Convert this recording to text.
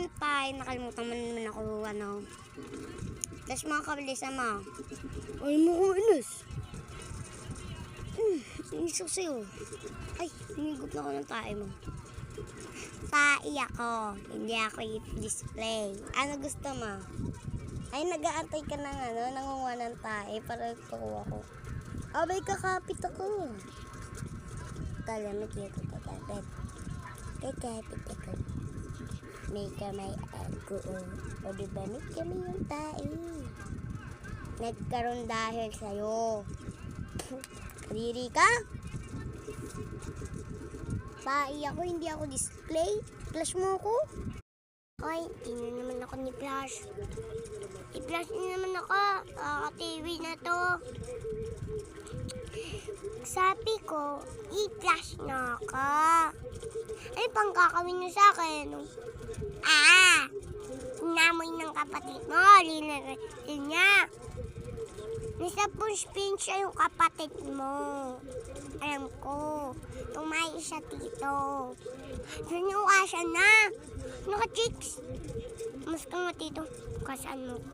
ng tayo. Nakalimutan mo naman ako, ano. Tapos mga kabilisan mo. Ay, mo ko inis. Inis ko sa'yo. Ay, hinigot na ako ng tayo mo. Tai ako. Hindi ako i-display. Ano gusto mo? Ay, nag-aantay ka ng ano, nangunguha ng tae para tukuha ko. Abay, kakapit ako. Kala mo, kaya ko kakapit. Kakapit ako. May kamay ako. O diba, may kamay yung tae. Nagkaroon dahil sa'yo. Kadiri ka? Tae ako, hindi ako display. Flash mo ako? Ay, hindi na naman ako ni Flash. I-flash na naman ako. TV na to. Sabi ko, i-flash na ako. Ano pang kakawin niyo sa akin? Inamoy ng kapatid mo. Linaratin niya. Nasa punch-pinch siya yung kapatid mo. Alam ko. Tumayo siya dito. Nanuwa siya na. Naka-chicks. Mas ka nga dito. Kasaan mo.